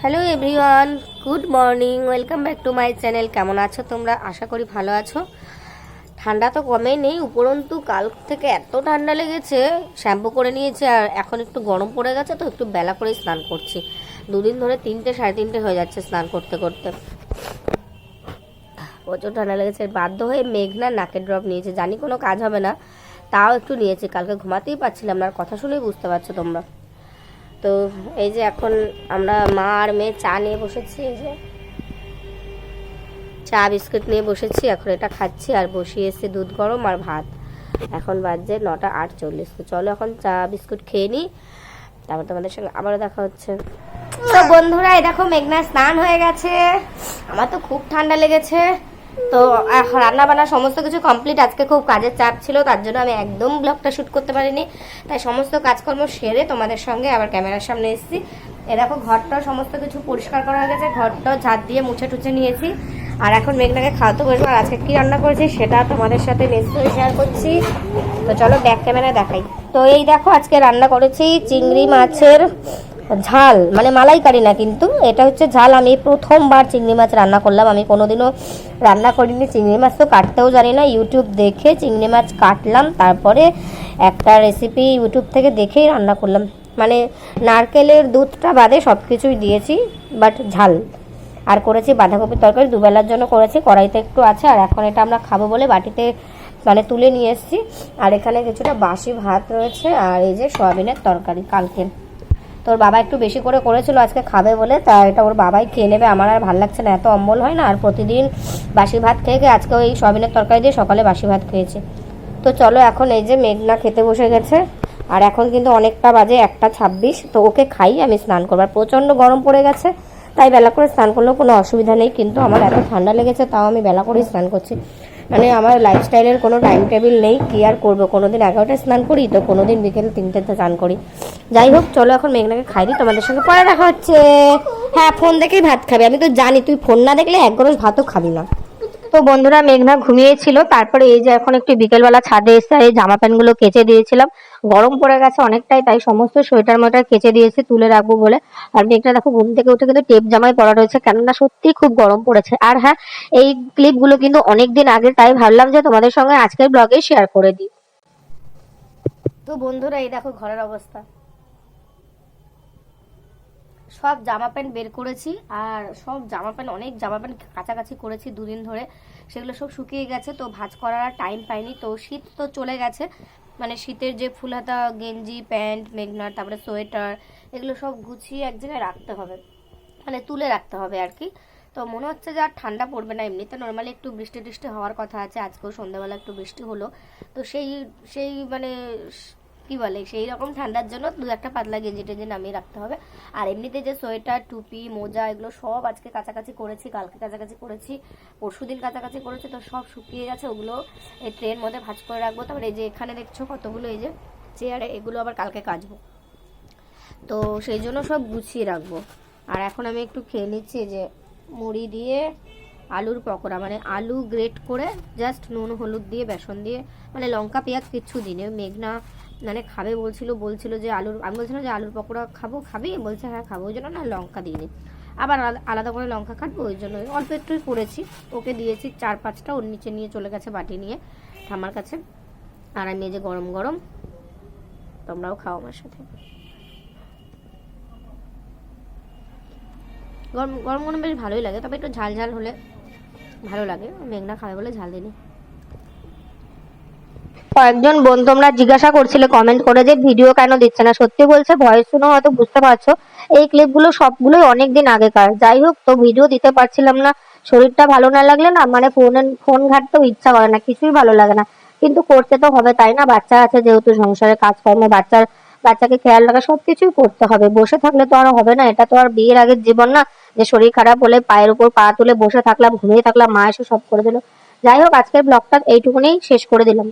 Hello everyone, good morning, welcome back to my channel. কেমন আছো তোমরা? আশা করি ভালো আছো। ঠান্ডা তো কমেই নেই, উপরন্তু কাল থেকে এত ঠান্ডা লেগেছে, শ্যাম্পু করে নিয়েছি আর এখন একটু গরম পড়ে গেছে তো একটু বেলা করেই স্নান করছি। দুদিন ধরে 3টে সাড়ে 3টে হয়ে যাচ্ছে স্নান করতে করতে। প্রচুর ঠান্ডা লেগেছে, বাধ্য হয়ে মেঘনা নাকের ড্রপ নিয়েছে। জানি কোনো কাজ হবে না, তাও একটু নিয়েছি। কালকে ঘুমাতেই পারছিলাম না, কথা শুনেই বুঝতে পারছো তোমরা। তো এই যে এখন আমরা মা আর মেয়ে চা নিয়ে বসেছি, এই যে চা বিস্কুট নিয়ে বসেছি। এখন এটা খাচ্ছি আর বসিয়েছি দুধ গরম আর ভাত। এখন বাজছে 9:48। তো চলো এখন চা বিস্কুট খেয়ে নিই, তারপর তোমাদের সঙ্গে আবারও দেখা হচ্ছে। তো বন্ধুরা, এই দেখো মেঘনা স্নান হয়ে গেছে। আমার তো খুব ঠান্ডা লেগেছে, তো রান্না বান্না সমস্ত কিছু কমপ্লিট। আজকে খুব কাজের চাপ ছিল, তার জন্য আমি একদম ব্লগটা শ্যুট করতে পারিনি। তাই সমস্ত কাজকর্ম সেরে তোমাদের সঙ্গে আবার ক্যামেরার সামনে এসেছি। এ দেখো ঘরটাও সমস্ত কিছু পরিষ্কার করা হয়ে গেছে, ঘরটাও ঝাড় দিয়ে মুছে টুছে নিয়েছি। আর এখন মেঘনাকে খাওয়াতে বসবো। আর আজকে কী রান্না করেছি সেটা তোমাদের সাথে নিশ্চয়ই শেয়ার করছি। তো চলো ব্যাক ক্যামেরা দেখাই। তো এই দেখো আজকে রান্না করেছি চিংড়ি মাছের ঝাল, মানে মালাইকারি না, কিন্তু এটা হচ্ছে ঝাল। আমি প্রথমবার চিংড়ি মাছ রান্না করলাম, আমি কোনোদিনও রান্না করিনি। চিংড়ি মাছ তো কাটতেও জানি না, ইউটিউব দেখে চিংড়ি মাছ কাটলাম, তারপরে একটা রেসিপি ইউটিউব থেকে দেখেই রান্না করলাম। মানে নারকেলের দুধটা বাদে সব কিছুই দিয়েছি, বাট ঝাল। আর করেছি বাঁধাকপির তরকারি, দুবেলার জন্য করেছি, কড়াইতে একটু আছে। আর এখন এটা আমরা খাবো বলে বাটিতে মানে তুলে নিয়ে এসেছি। আর এখানে কিছুটা বাসি ভাত রয়েছে, আর এই যে সয়াবিনের তরকারি কালকে তোর বাবা একটু বেশি করে করেছিল, আজকে খাবে বলে, তা এটা ওর বাবাই খেয়ে নেবে। আমার আর ভালো লাগছে না, এত অম্বল হয় না। আর প্রতিদিন বাসি ভাত খেয়ে আজকে ওই সয়াবিনের তরকারি দিয়ে সকালে বাসি ভাত খেয়েছি। তো চলো এখন এই যে মেঘনা খেতে বসে গেছে। আর এখন কিন্তু অনেকটা বাজে 1:26। তো ওকে খাই, আমি স্নান করবার। প্রচণ্ড গরম পড়ে গেছে, তাই বেলা করে স্নান করলেও কোনো অসুবিধা নেই। কিন্তু আমার এত ঠান্ডা লেগেছে, তাও আমি বেলা করেই স্নান করছি। মানে আমার লাইফস্টাইলের কোনো টাইম টেবিল নেই, কি আর করবো। কোনো দিন 11টায় স্নান করি, তো কোনো দিন বিকেল 3টেতে স্নান করি। যাই হোক, চলো এখন মেঘনাকে খাই দিই, তোমাদের সঙ্গে পরে দেখা হচ্ছে। হ্যাঁ, ফোন দেখেই ভাত খাবি, আমি তো জানি তুই ফোন না দেখলে এক গ্লাস ভাতও খাবি না। তো বন্ধুরা, মেঘনা ঘুমিয়েছিল, তারপরে এই যে এখন একটু বিকেলবেলা ছাদে এসে এই জামা প্যান্টগুলো কেচে দিয়েছিলাম। গরম পড়ে গেছে অনেকটাই, তাই সমস্ত সোয়েটার মোটার কেচে দিয়েছি তুলে রাখবো বলে। আর মেঘনা দেখো ঘুম থেকে উঠে কিন্তু টেপ জামাই পরা রয়েছে, কেননা সত্যি খুব গরম পড়েছে। আর হ্যাঁ, এই ক্লিপগুলো কিন্তু অনেকদিন আগে, তাই ভাবলাম যে তোমাদের সঙ্গে আজকের ব্লগে শেয়ার করে দিই। তো বন্ধুরা, এই দেখো ঘরের অবস্থা। সব জামা প্যান্ট বের করেছি, আর সব জামা প্যান্ট, অনেক জামা প্যান্ট কাছাকাছি করেছি দুদিন ধরে, সেগুলো সব শুকিয়ে গেছে। তো ভাঁজ করার টাইম পাইনি। তো শীত তো চলে গেছে, মানে শীতের যে ফুলহাতা গেঞ্জি প্যান্ট মেঘনার, তারপরে সোয়েটার, এগুলো সব গুছিয়ে এক জায়গায় রাখতে হবে, মানে তুলে রাখতে হবে আর কি। তো মনে হচ্ছে যে আর ঠান্ডা পড়বে না। এমনিতে নর্মালি একটু বৃষ্টি টিষ্টি হওয়ার কথা আছে, আজকেও সন্ধ্যাবেলা একটু বৃষ্টি হলো। তো সেই সেই মানে কি বলে, সেই রকম ঠান্ডার জন্য দু একটা পাতলা গেঞ্জি টেঞ্জি নামিয়ে রাখতে হবে। আর এমনিতে যে সোয়েটার টুপি মোজা এগুলো সব আজকে কাছাকাছি করেছি, কালকে কাছাকাছি করেছি, পরশুদিন কাছাকাছি করেছি। তো সব শুকিয়ে গেছে, ওগুলো এই ট্রের মধ্যে ভাঁজ করে রাখবো। তারপরে এই যে এখানে দেখছো কতগুলো এই যে চেয়ারে, এগুলো আবার কালকে কাচবো। তো সেই জন্য সব গুছিয়ে রাখবো। আর এখন আমি একটু খেয়ে নিচ্ছি যে মুড়ি দিয়ে আলুর পকোড়া, মানে আলু গ্রেট করে জাস্ট নুন হলুদ দিয়ে বেসন দিয়ে, মানে লঙ্কা পেঁয়াজ কিচ্ছু দিনে। মেঘনা মানে খাবে বলছিল যে আলুর, আমি বলছিলাম যে আলুর পকোড়া খাবি, বলছে হ্যাঁ খাবো, ওই জন্য না লঙ্কা দিইনি। আবার আলাদা করে লঙ্কা কাটবো, ওই জন্য অল্প একটুই করেছি। ওকে দিয়েছি 4-5টা, ওর নিচে নিয়ে চলে গেছে বাটি নিয়ে ঠাম্মার কাছে। আর আমি এই যে গরম গরম, তোমরাও খাও আমার সাথে। গরম গরম গরম বেশ ভালোই লাগে, তবে একটু ঝাল ঝাল হলে ভালো লাগে। মেঘনা খাবে বলে ঝাল দিনি। কয়েকজন বোন তোমরা জিজ্ঞাসা করছিলে কমেন্ট করে যে ভিডিও কেন দিচ্ছে না। সত্যি বলছে, ভয়েস শুনে হয়তো বুঝতে পারছো এই ক্লিপগুলো সবগুলোই অনেকদিন আগেকার। যাই হোক, তো ভিডিও দিতে পারছিলাম না। শরীরটা ভালো না লাগলে না, মানে ফোন ঘাটতেও ইচ্ছা করে না, কিছুই ভালো লাগে না। কিন্তু করতে তো হবে, তাই না? বাচ্চা আছে যেহেতু, সংসারে কাজকর্ম, বাচ্চাকে খেয়াল রাখা, সবকিছুই করতে হবে। বসে থাকলে তো আর হবে না, এটা তো আর বিয়ের আগের জীবন না যে শরীর খারাপ হলে পায়ের উপর পা তুলে বসে থাকলাম, ঘুমিয়ে থাকলাম, মা এসে সব করে দিল। যাই হোক, আজকের ব্লগটা এইটুকুনেই শেষ করে দিলাম।